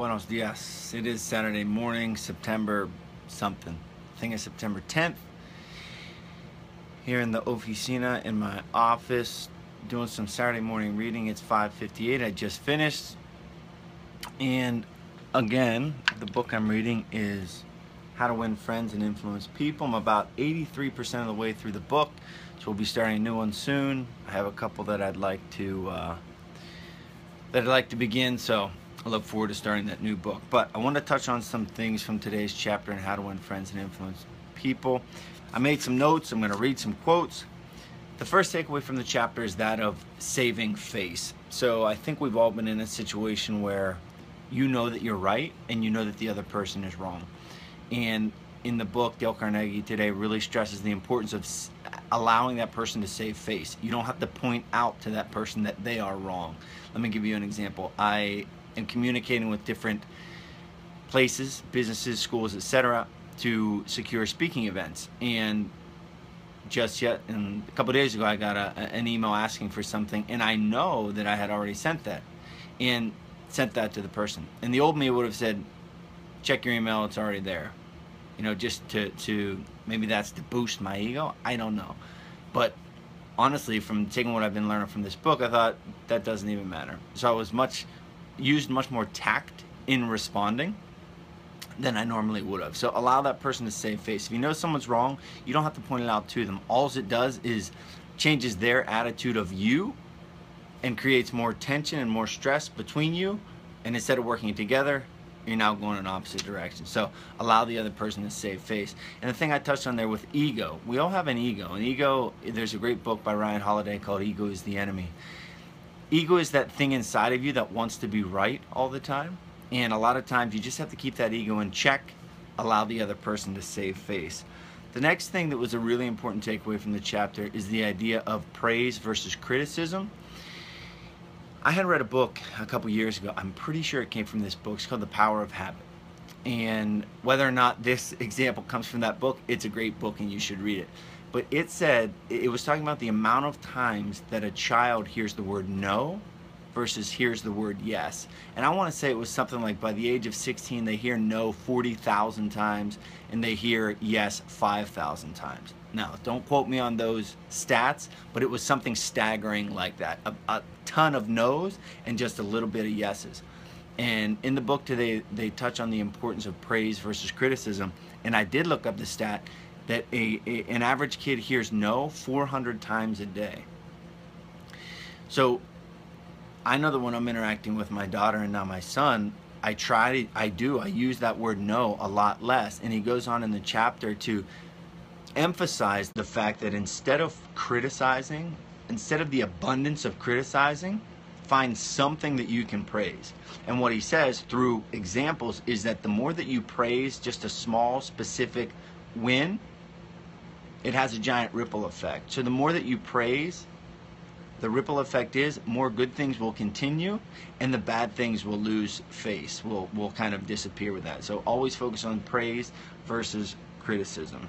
Buenos dias. It is Saturday morning, September something. I think it's September 10th. Here in the oficina in my office, doing some Saturday morning reading. It's 5:58. I just finished. And again, the book I'm reading is How to Win Friends and Influence People. I'm about 83% of the way through the book, so we'll be starting a new one soon. I have a couple that I'd like to begin, so I look forward to starting that new book. But I want to touch on some things from today's chapter on how to win friends and influence people. I made some notes. I'm going to read some quotes. The first takeaway from the chapter is that of saving face. So I think we've all been in a situation where you know that you're right and you know that the other person is wrong. And in the book, Dale Carnegie today really stresses the importance of allowing that person to save face. You don't have to point out to that person that they are wrong. Let me give you an example. I am communicating with different places, businesses, schools, etc., to secure speaking events. And a couple of days ago, I got an email asking for something, and I know that I had already sent that to the person. And the old me would have said, check your email, it's already there. You know, just to maybe that's to boost my ego. I don't know. But honestly, from taking what I've been learning from this book, I thought that doesn't even matter. So I was used much more tact in responding than I normally would have. So allow that person to save face. If you know someone's wrong, you don't have to point it out to them. All it does is changes their attitude of you and creates more tension and more stress between you. And instead of working together, you're now going in opposite directions. So allow the other person to save face. And the thing I touched on there with ego, we all have an ego. And ego, there's a great book by Ryan Holiday called Ego is the Enemy. Ego is that thing inside of you that wants to be right all the time. And a lot of times you just have to keep that ego in check, allow the other person to save face. The next thing that was a really important takeaway from the chapter is the idea of praise versus criticism. I had read a book a couple years ago. I'm pretty sure it came from this book. It's called The Power of Habit. And whether or not this example comes from that book, it's a great book and you should read it. But it said, it was talking about the amount of times that a child hears the word no versus hears the word yes. And I want to say it was something like by the age of 16, they hear no 40,000 times and they hear yes 5,000 times. Now, don't quote me on those stats, but it was something staggering like that. A ton of no's and just a little bit of yeses. And in the book today, they touch on the importance of praise versus criticism. And I did look up the stat that an average kid hears no 400 times a day. So I know that when I'm interacting with my daughter and now my son, I use that word no a lot less. And he goes on in the chapter to emphasize the fact that instead of criticizing, instead of the abundance of criticizing, find something that you can praise. And what he says through examples is that the more that you praise just a small specific win, it has a giant ripple effect. So the more that you praise, the ripple effect is more good things will continue and the bad things will lose face, will kind of disappear with that. So always focus on praise versus criticism.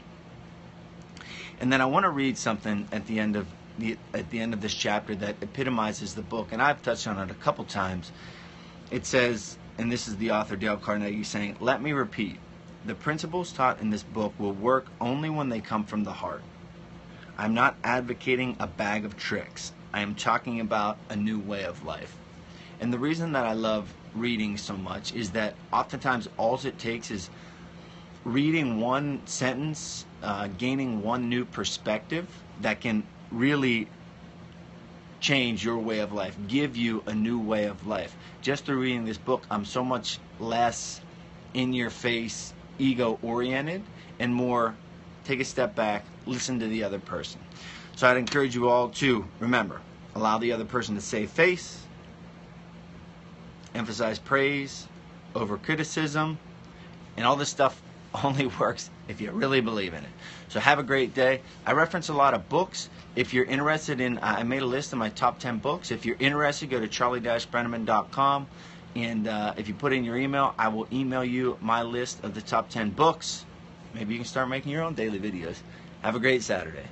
And then I want to read something at the end of this chapter that epitomizes the book, and I've touched on it a couple times. It says, and this is the author Dale Carnegie saying, "Let me repeat, the principles taught in this book will work only when they come from the heart. I'm not advocating a bag of tricks. I am talking about a new way of life." And the reason that I love reading so much is that oftentimes all it takes is reading one sentence, gaining one new perspective that can really change your way of life, give you a new way of life. Just through reading this book, I'm so much less in your face, ego oriented, and more take a step back, listen to the other person. So I'd encourage you all to remember, allow the other person to save face, emphasize praise over criticism, and all this stuff only works if you really believe in it. So have a great day. I reference a lot of books. If you're interested in, I made a list of my top 10 books. If you're interested, go to charlie-brenneman.com, and if you put in your email, I will email you my list of the top 10 books. Maybe you can start making your own daily videos. Have a great Saturday.